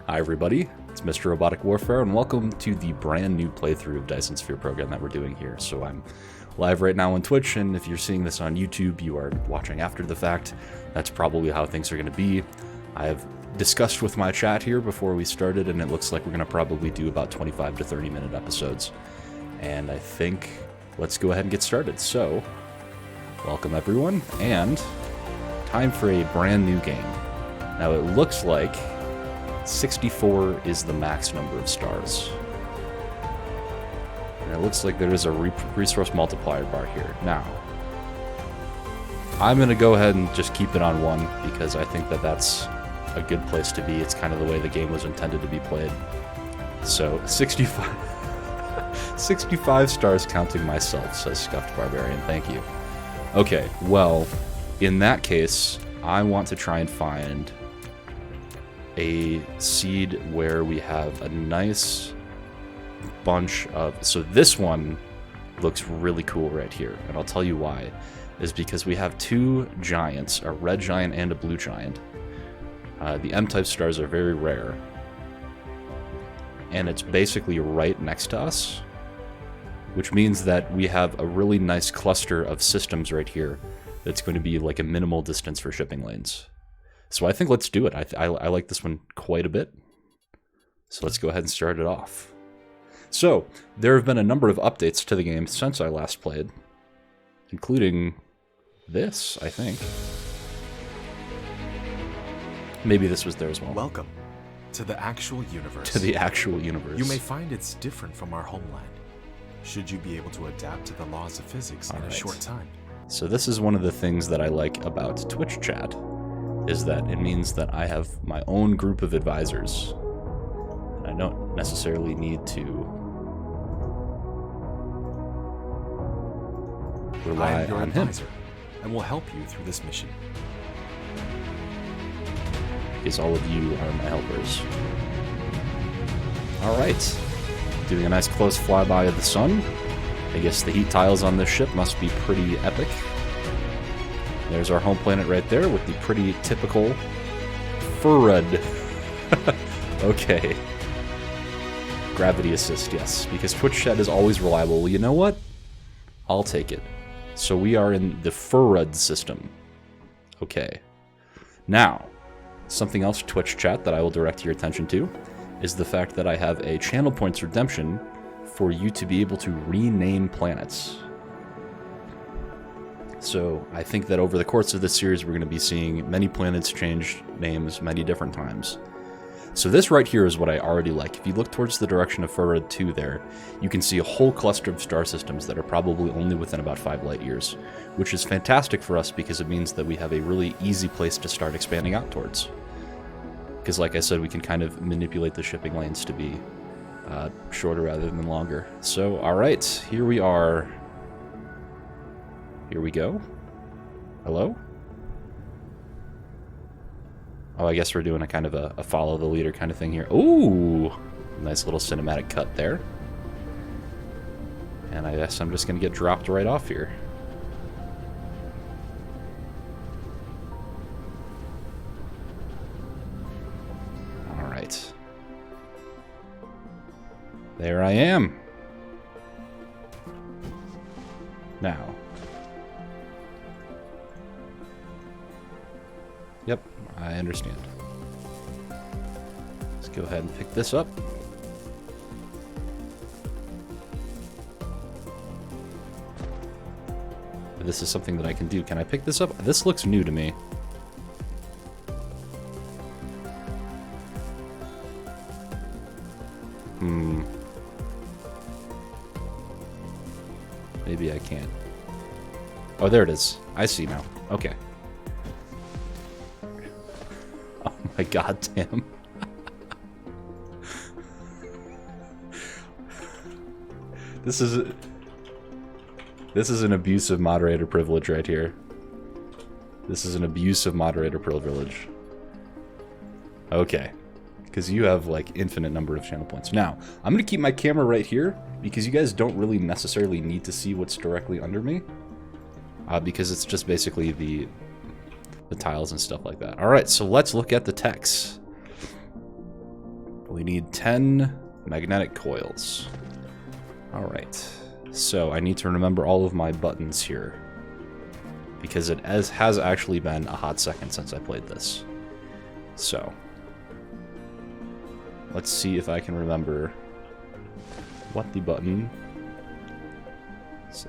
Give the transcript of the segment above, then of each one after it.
Hi everybody, it's Mr. Robotic Warfare, and welcome to the brand new playthrough of Dyson Sphere program that we're doing here. So I'm live right now on Twitch, and if you're seeing this on YouTube, you are watching after the fact. That's probably how things are going to be. I have discussed with my chat here before we started, and it looks like we're going to probably do about 25 to 30 minute episodes. And I think let's go ahead and get started. So, welcome everyone, and time for a brand new game. Now it looks like 64 is the max number of stars. And it looks like there is a resource multiplier bar here. Now, I'm going to go ahead and just keep it on 1 because I think that that's a good place to be. It's kind of the way the game was intended to be played. So, 65 stars counting myself, says Scuffed Barbarian. Thank you. Okay, well, in that case, I want to try and find a seed where we have a nice bunch of... So this one looks really cool right here, and I'll tell you why. Is because we have two giants, a red giant and a blue giant. The M-type stars are very rare, and it's basically right next to us, which means that we have a really nice cluster of systems right here that's going to be like a minimal distance for shipping lanes. So I think let's do it. I like this one quite a bit. So let's go ahead and start it off. So, there have been a number of updates to the game since I last played, including this, I think. Maybe this was there as well. Welcome to the actual universe. To the actual universe. You may find it's different from our homeland. Should you be able to adapt to the laws of physics in a short time? So this is one of the things that I like about Twitch chat, is that it means that I have my own group of advisors. And I don't necessarily need to rely I'm your on him. advisor, and will help you through this mission. Because all of you are my helpers. Alright. Doing a nice close flyby of the sun. I guess the heat tiles on this ship must be pretty epic. There's our home planet right there with the pretty typical Furud. Okay. Gravity assist, yes. Because Twitch chat is always reliable. Well, you know what? I'll take it. So we are in the Furud system. Okay. Now, something else Twitch chat that I will direct your attention to is the fact that I have a channel points redemption for you to be able to rename planets. So I think that over the course of this series, we're going to be seeing many planets change names many different times. So this right here is what I already like. If you look towards the direction of Furud 2 there, you can see a whole cluster of star systems that are probably only within about 5 light years, which is fantastic for us because it means that we have a really easy place to start expanding out towards. Because like I said, we can kind of manipulate the shipping lanes to be shorter rather than longer. So, alright, here we are. Here we go. Hello? Oh, I guess we're doing a kind of a follow the leader kind of thing here. Ooh! Nice little cinematic cut there. And I guess I'm just going to get dropped right off here. Alright. There I am. Now. Yep, I understand. Let's go ahead and pick this up. This is something that I can do. Can I pick this up? This looks new to me. Maybe I can't. Oh, there it is. I see now. Okay. Oh my god damn. This is an abuse of moderator privilege right here. This is an abuse of moderator privilege. Okay. Because you have, like, infinite number of channel points. Now, I'm going to keep my camera right here, because you guys don't really necessarily need to see what's directly under me. Because it's just basically the tiles and stuff like that. Alright, so let's look at the text. we need 10 magnetic coils. Alright, so I need to remember all of my buttons here, because it has actually been a hot second since I played this. So, let's see if I can remember what the button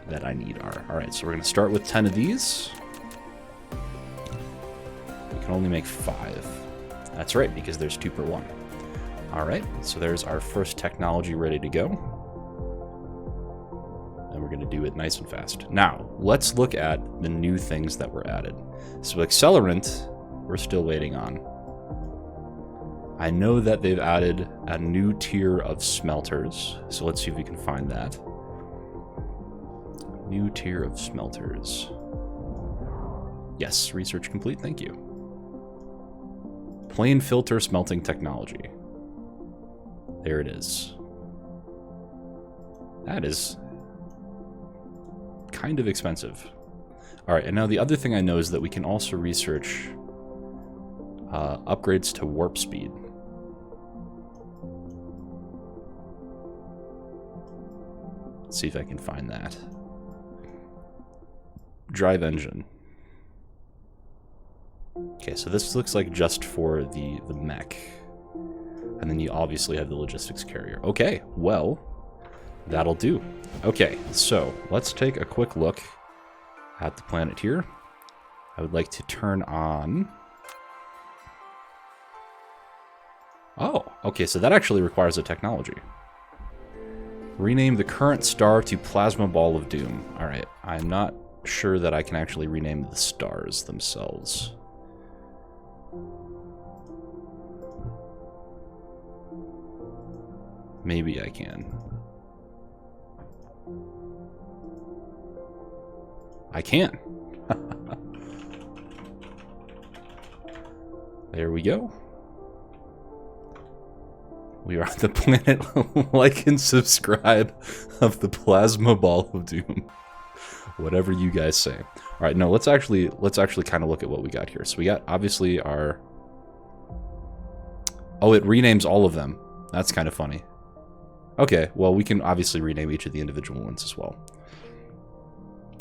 that I need are. Alright, so we're going to start with 10 of these. We can only make 5. That's right, because there's 2 per 1. Alright, so there's our first technology ready to go. And we're going to do it nice and fast. Now, let's look at the new things that were added. So accelerant, we're still waiting on. I know that they've added a new tier of smelters, so let's see if we can find that. New tier of smelters. Yes, research complete, thank you. Plain filter smelting technology. There it is. That is kind of expensive. Alright, and now the other thing I know is that we can also research upgrades to warp speed. Let's see if I can find that. Drive engine. Okay, so this looks like just for the mech. And then you obviously have the logistics carrier. Okay, well, that'll do. Okay, so let's take a quick look at the planet here. I would like to turn on... Oh, okay, so that actually requires a technology. Rename the current star to Plasma Ball of Doom. Alright, I'm not sure that I can actually rename the stars themselves. Maybe I can. I can. There we go. We are on the planet. Like and subscribe of the Plasma Ball of Doom. Whatever you guys say. All right, no, let's actually kind of look at what we got here. So we got obviously our... Oh, it renames all of them. That's kind of funny. Okay, well, we can obviously rename each of the individual ones as well.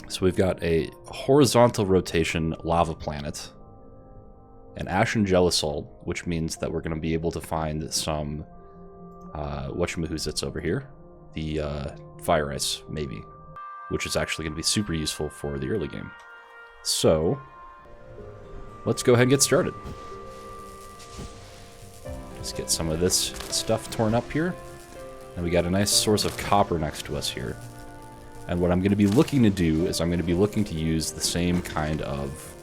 So we've got a horizontal rotation lava planet, an ashen gelisol, which means that we're going to be able to find some whatchamahoots over here, the fire ice, maybe, which is actually going to be super useful for the early game. So let's go ahead and get started. Let's get some of this stuff torn up here. And we got a nice source of copper next to us here. And what I'm going to be looking to do is I'm going to be looking to use the same kind of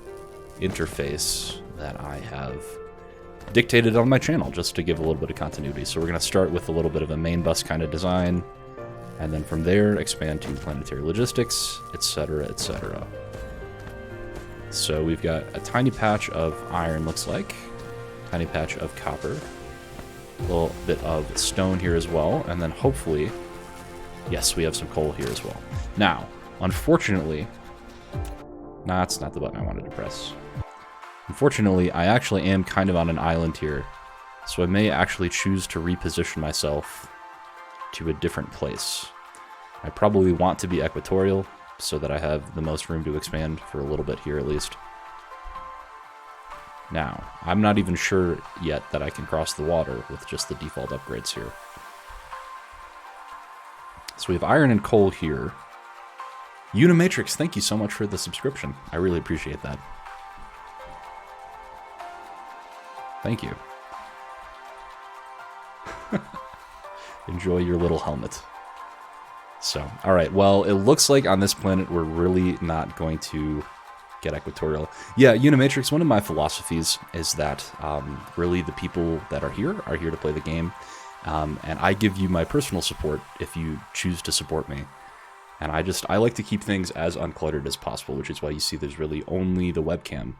interface that I have dictated on my channel, just to give a little bit of continuity. So we're going to start with a little bit of a main bus kind of design, and then from there expand to planetary logistics, etc., etc. So we've got a tiny patch of iron, looks like, tiny patch of copper, a little bit of stone here as well, and then hopefully, yes, we have some coal here as well. Now, unfortunately, nah, that's not the button I wanted to press. Unfortunately, I actually am kind of on an island here, so I may actually choose to reposition myself to a different place. I probably want to be equatorial, so that I have the most room to expand for a little bit here at least. Now, I'm not even sure yet that I can cross the water with just the default upgrades here. So we have iron and coal here. Unimatrix, thank you so much for the subscription. I really appreciate that. Thank you. Enjoy your little helmet. So, alright, well, it looks like on this planet we're really not going to get equatorial. Yeah, Unimatrix, one of my philosophies is that really the people that are here to play the game. And I give you my personal support if you choose to support me. And I like to keep things as uncluttered as possible, which is why you see there's really only the webcam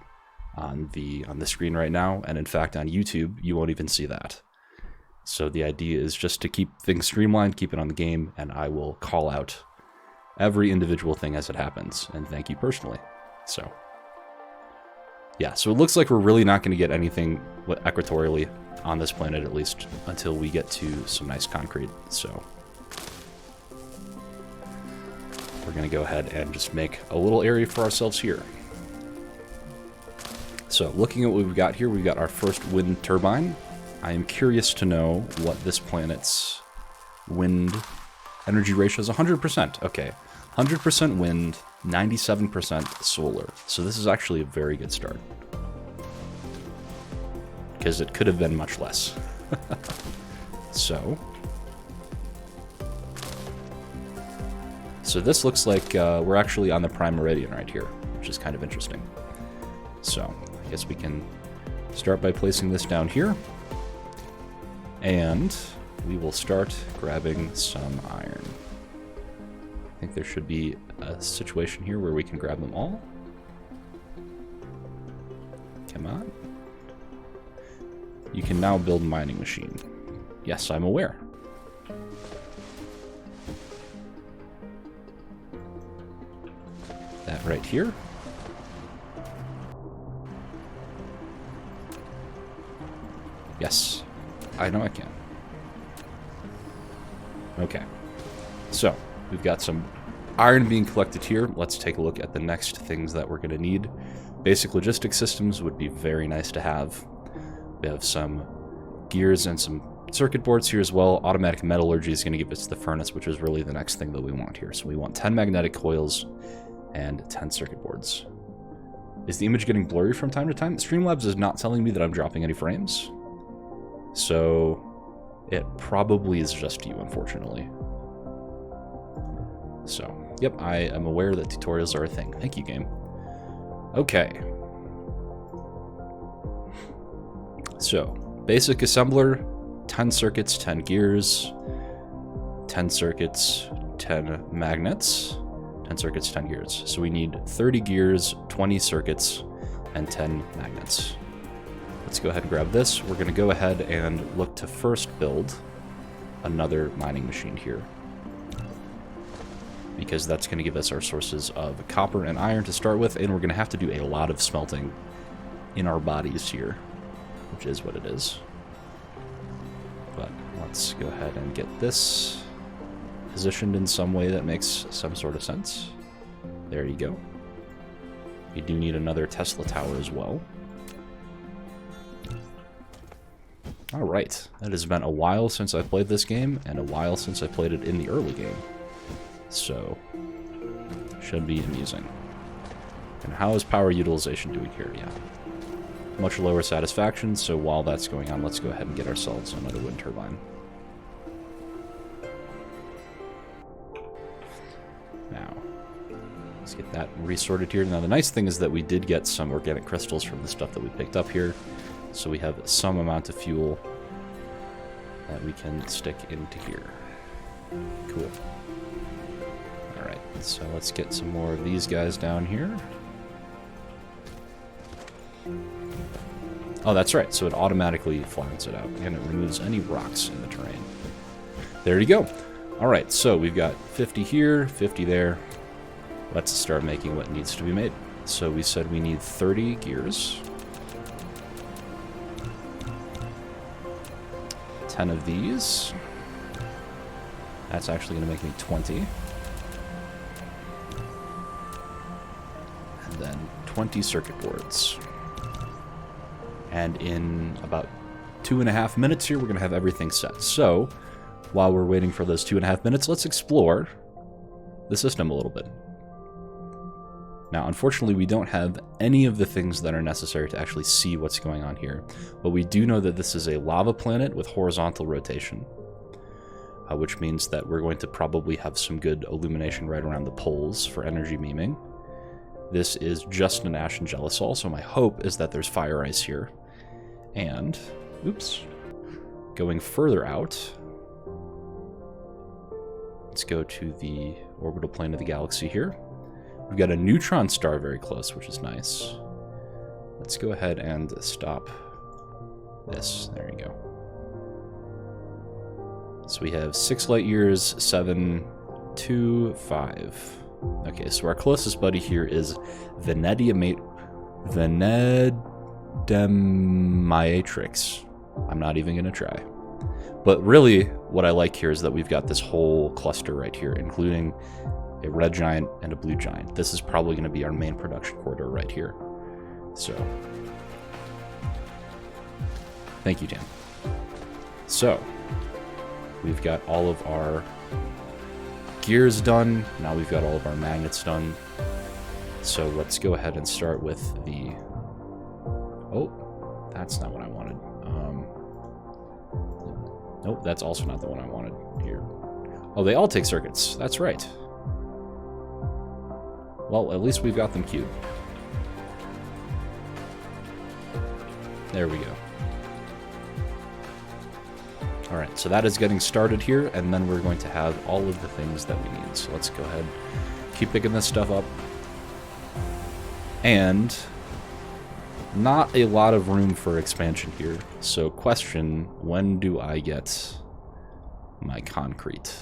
on the screen right now, and in fact on YouTube you won't even see that. So the idea is just to keep things streamlined, keep it on the game, and I will call out every individual thing as it happens, and thank you personally. So yeah, so it looks like we're really not going to get anything equatorially on this planet, at least until we get to some nice concrete. So we're going to go ahead and just make a little area for ourselves here. So looking at what we've got here, we've got our first wind turbine. I am curious to know what this planet's wind energy ratio is. 100%. Okay. 100% wind, 97% solar. So this is actually a very good start. Because it could have been much less. So this looks like we're actually on the prime meridian right here, which is kind of interesting. So I guess we can start by placing this down here. And we will start grabbing some iron. I think there should be a situation here where we can grab them all. Come on. You can now build a mining machine. Yes, I'm aware. That right here. Yes, I know I can. Okay, so we've got some iron being collected here. Let's take a look at the next things that we're going to need. Basic logistics systems would be very nice to have. We have some gears and some circuit boards here as well. Automatic metallurgy is going to give us the furnace, which is really the next thing that we want here. So we want 10 magnetic coils and 10 circuit boards. Is the image getting blurry from time to time? Streamlabs is not telling me that I'm dropping any frames. So it probably is just you, unfortunately. So, yep, I am aware that tutorials are a thing. Thank you, game. Okay. So, basic assembler, 10 circuits, 10 gears, 10 circuits, 10 magnets, 10 circuits, 10 gears. So we need 30 gears, 20 circuits, and 10 magnets. Let's go ahead and grab this. We're going to go ahead and look to first build another mining machine here, because that's going to give us our sources of copper and iron to start with, and we're going to have to do a lot of smelting in our bodies here, which is what it is. But let's go ahead and get this positioned in some way that makes some sort of sense. There you go. We do need another Tesla tower as well. Alright, it has been a while since I played this game, and a while since I played it in the early game. So, should be amusing. And how is power utilization doing here? Yeah. Much lower satisfaction, so while that's going on, let's go ahead and get ourselves another wind turbine. Now, let's get that resorted here. Now, the nice thing is that we did get some organic crystals from the stuff that we picked up here. So we have some amount of fuel that we can stick into here. Cool. Alright, so let's get some more of these guys down here. Oh, that's right, so it automatically flattens it out, and it removes any rocks in the terrain. There you go. Alright, so we've got 50 here, 50 there. Let's start making what needs to be made. So we said we need 30 gears. 10 of these. That's actually going to make me 20. And then 20 circuit boards. And in about 2.5 minutes here, we're going to have everything set. So, while we're waiting for those 2.5 minutes, let's explore the system a little bit. Now, unfortunately, we don't have any of the things that are necessary to actually see what's going on here, but we do know that this is a lava planet with horizontal rotation, which means that we're going to probably have some good illumination right around the poles for energy memeing. This is just an ash and gelisol, so my hope is that there's fire ice here. And, oops, going further out, let's go to the orbital plane of the galaxy here. We've got a neutron star very close, which is nice. Let's go ahead and stop this. There you go. So we have 6 light years, 7, 2, 5. Okay, so our closest buddy here is Dematrix. I'm not even going to try. But really, what I like here is that we've got this whole cluster right here, including a red giant and a blue giant. This is probably going to be our main production corridor right here. So, thank you, Dan. So, we've got all of our gears done. Now we've got all of our magnets done. So let's go ahead and start with the... Oh, that's not what I wanted. Nope, that's also not the one I wanted here. Oh, they all take circuits. That's right. Well, at least we've got them queued. There we go. Alright, so that is getting started here, and then we're going to have all of the things that we need. So let's go ahead, keep picking this stuff up. And not a lot of room for expansion here. So question, when do I get my concrete?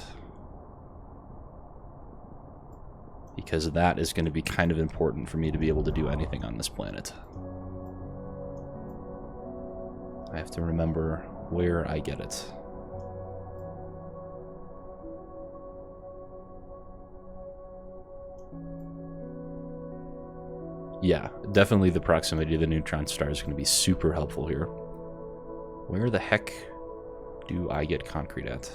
Because that is going to be kind of important for me to be able to do anything on this planet. I have to remember where I get it. Yeah, definitely the proximity to the neutron star is going to be super helpful here. Where the heck do I get concrete at?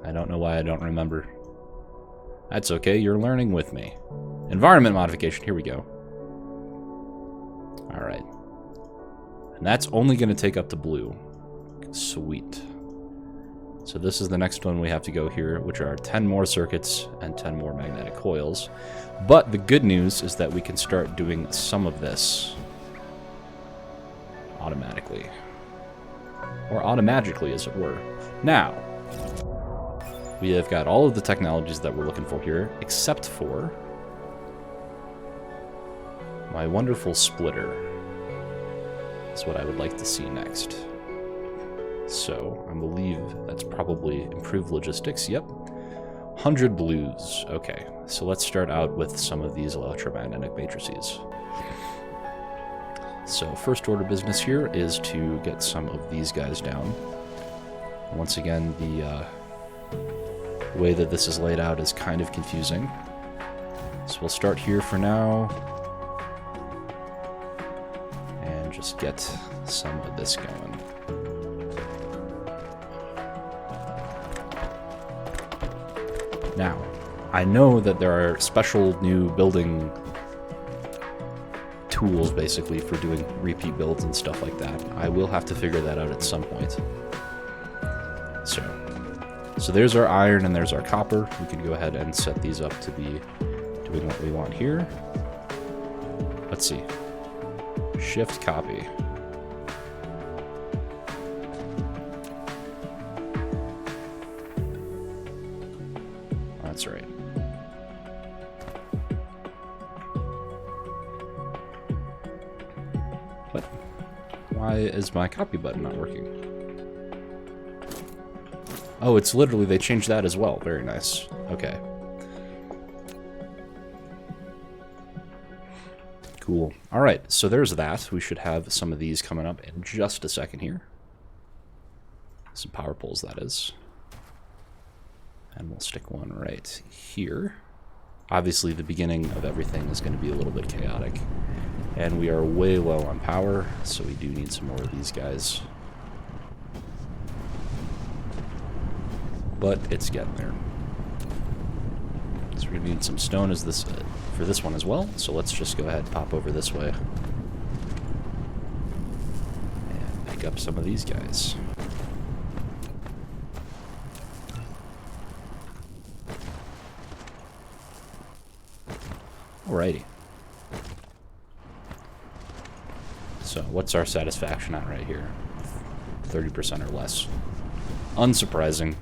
I don't know why I don't remember. That's okay, you're learning with me. Environment modification, here we go. Alright. And that's only going to take up to blue. Sweet. So this is the next one we have to go here, which are 10 more circuits and 10 more magnetic coils. But the good news is that we can start doing some of this automatically. Or automagically, as it were. Now, we have got all of the technologies that we're looking for here, except for my wonderful splitter. That's what I would like to see next. So, I believe that's probably improved logistics. Yep. 100 blues. Okay, so let's start out with some of these electromagnetic matrices. So, first order business here is to get some of these guys down. Once again, the way that this is laid out is kind of confusing. So we'll start here for now. And just get some of this going. Now, I know that there are special new building tools, basically, for doing repeat builds and stuff like that. I will have to figure that out at some point. So there's our iron and there's our copper. We can go ahead and set these up to be doing what we want here. Let's see. Shift copy. That's right. What? Why is my copy button not working? Oh, it's literally, they changed that as well. Very nice. Okay. Cool. Alright, so there's that. We should have some of these coming up in just a second here. Some power poles, that is. And we'll stick one right here. Obviously, the beginning of everything is going to be a little bit chaotic. And we are way low on power, so we do need some more of these guys. But it's getting there. So we're going to need some stone as this for this one as well. So let's just go ahead and pop over this way. And pick up some of these guys. Alrighty. So what's our satisfaction at right here? 30% or less. Unsurprising.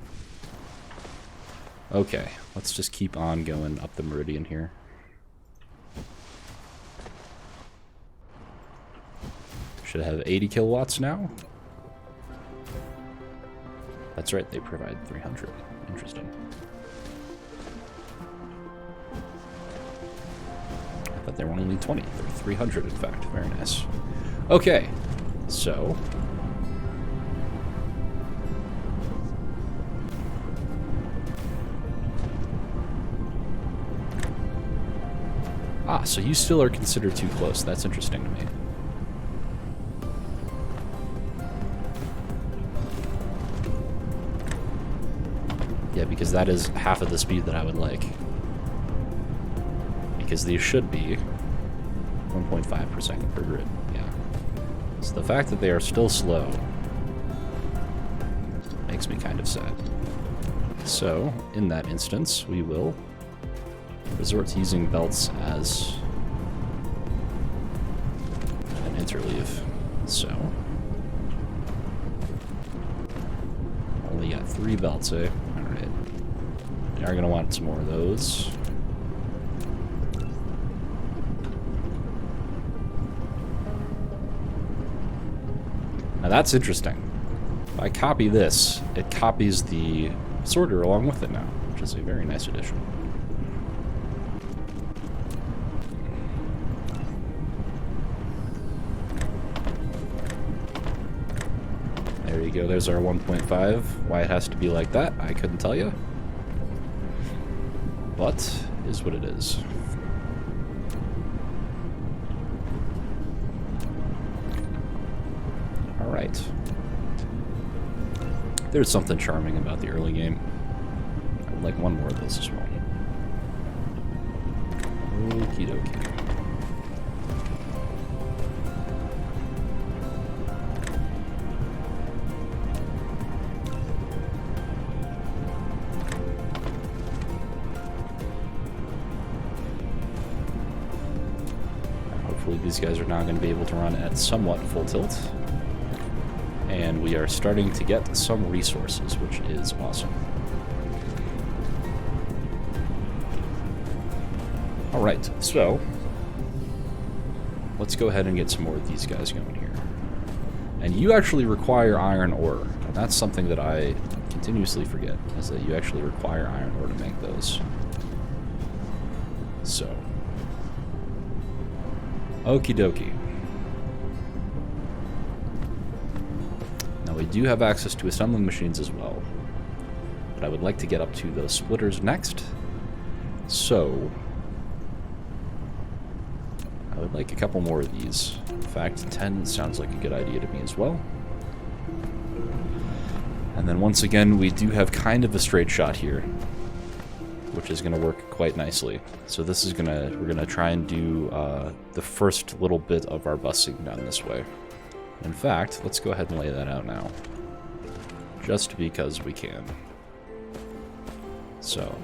Okay, let's just keep on going up the meridian here. Should have 80 kilowatts now. That's right, they provide 300. Interesting. they were only 20. They're 300, in fact. Very nice. Okay, so... Ah, so you still are considered too close. That's interesting to me. Yeah, because that is half of the speed that I would like. Because these should be 1.5 per second per grid. Yeah. So the fact that they are still slow makes me kind of sad. So, in that instance, we will resort to using belts as an interleave. So, only got 3 belts, eh? Alright. We are going to want some more of those. Now that's interesting. If I copy this, it copies the sorter along with it now, which is a very nice addition. There you go, there's our 1.5. Why it has to be like that, I couldn't tell you. But, is what it is. Alright. There's something charming about the early game. I would like one more of those as well. Okie dokie. Hopefully these guys are now going to be able to run at somewhat full tilt. And we are starting to get some resources, which is awesome. Alright, so let's go ahead and get some more of these guys going here. And you actually require iron ore. And that's something that I continuously forget, is that you actually require iron ore to make those. So, okie dokie. Now we do have access to assembling machines as well, but I would like to get up to those splitters next. So, I would like a couple more of these. In fact, 10 sounds like a good idea to me as well. And then once again, we do have kind of a straight shot here, which is going to work quite nicely. So this is we're gonna try and do the first little bit of our busing down this way. In fact, let's go ahead and lay that out now, just because we can. So,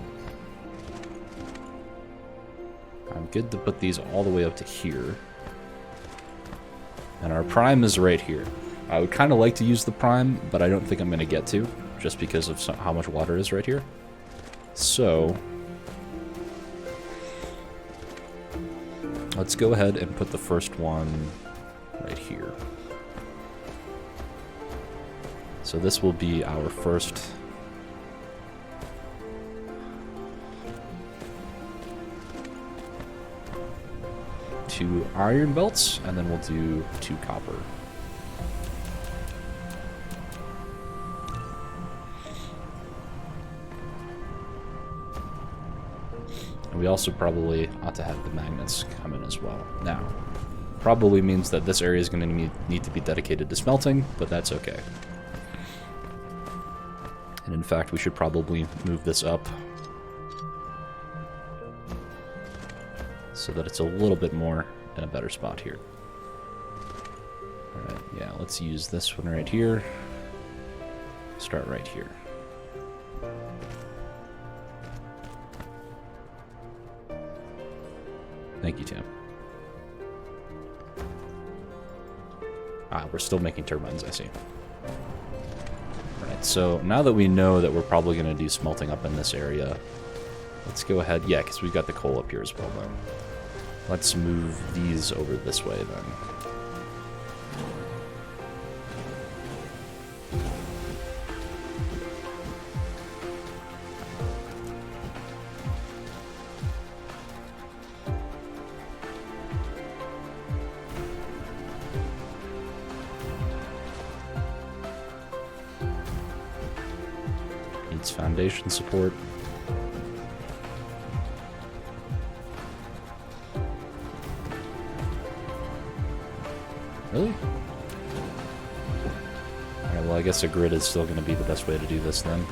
I'm good to put these all the way up to here. And our prime is right here. I would kind of like to use the prime, but I don't think I'm going to get to, just because of how much water is right here. So, let's go ahead and put the first one right here. So this will be our first two iron belts, and then we'll do 2 copper. And we also probably ought to have the magnets come in as well. Now, probably means that this area is going to need to be dedicated to smelting, but that's okay. And in fact, we should probably move this up so that it's a little bit more in a better spot here. Alright, yeah, let's use this one right here. Start right here. Thank you, Tim. Ah, we're still making turbines, I see. Alright, so now that we know that we're probably going to do smelting up in this area, let's go ahead. Yeah, because we've got the coal up here as well, then. Let's move these over this way, then. Needs foundation support. Really? Alright, well I guess a grid is still going to be the best way to do this then.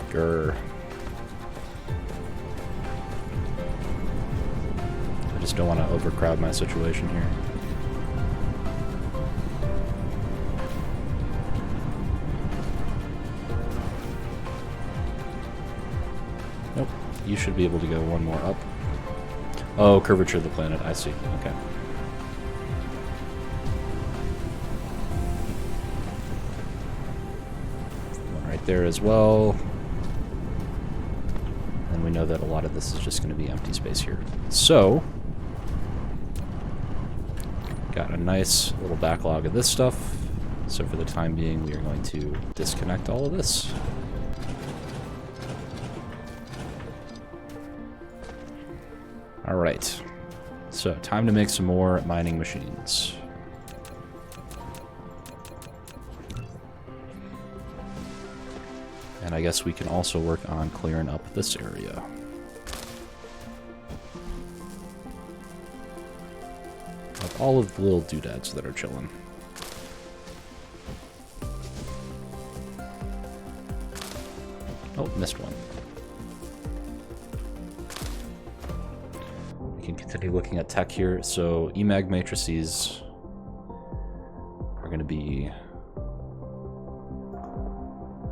Grr. I just don't want to overcrowd my situation here. Nope. You should be able to go one more up. Oh, curvature of the planet. I see. Okay. One right there as well. And we know that a lot of this is just going to be empty space here. So, got a nice little backlog of this stuff. So for the time being, we are going to disconnect all of this. Alright, so time to make some more mining machines. And I guess we can also work on clearing up this area. Of all of the little doodads that are chilling. Oh, missed one. Continue looking at tech here. So EMAG matrices are going to be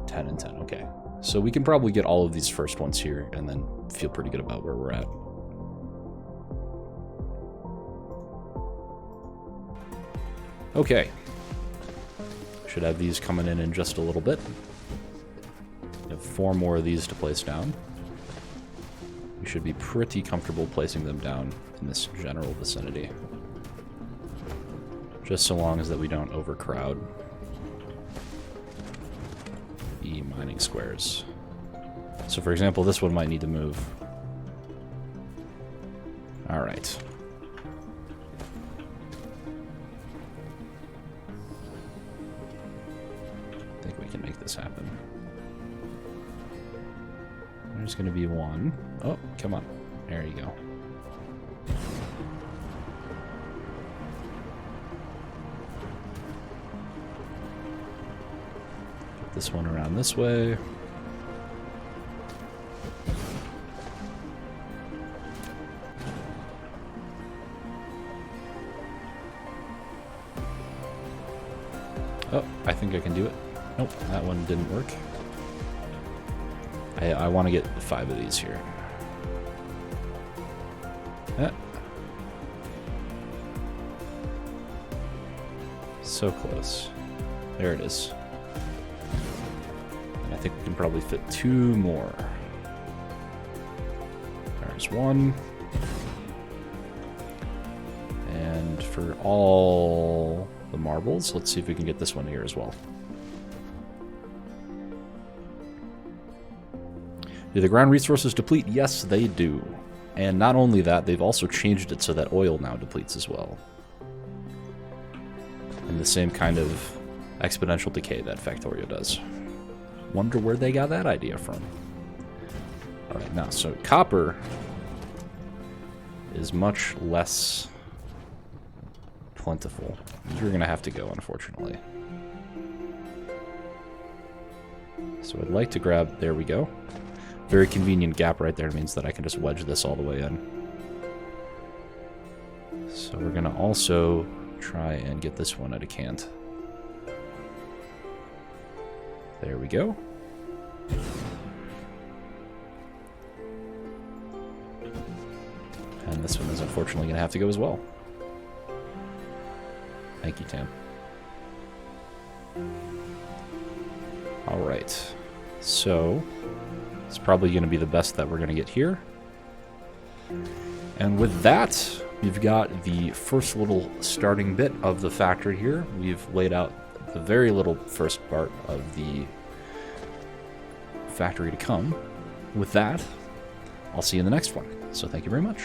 10 and 10. Okay. So we can probably get all of these first ones here and then feel pretty good about where we're at. Okay. Should have these coming in just a little bit. We have 4 more of these to place down. We should be pretty comfortable placing them down in this general vicinity. Just so long as that we don't overcrowd the mining squares. So for example, this one might need to move. Alright. I think we can make this happen. There's going to be one. Oh, come on. There you go. Get this one around this way. Oh, I think I can do it. Nope, that one didn't work. I want to get 5 of these here. So close. There it is. And I think we can probably fit 2 more. There's one. And for all the marbles, let's see if we can get this one here as well. Do the ground resources deplete? Yes, they do. And not only that, they've also changed it so that oil now depletes as well. In the same kind of exponential decay that Factorio does. Wonder where they got that idea from. Alright, now, so copper is much less plentiful. You're going to have to go, unfortunately. So I'd like to grab... There we go. Very convenient gap right there. Means that I can just wedge this all the way in. So we're going to also try and get this one at a cant. There we go. And this one is unfortunately going to have to go as well. Thank you, Tam. Alright. So... it's probably going to be the best that we're going to get here. And with that, we've got the first little starting bit of the factory here. We've laid out the very little first part of the factory to come. With that, I'll see you in the next one. So thank you very much.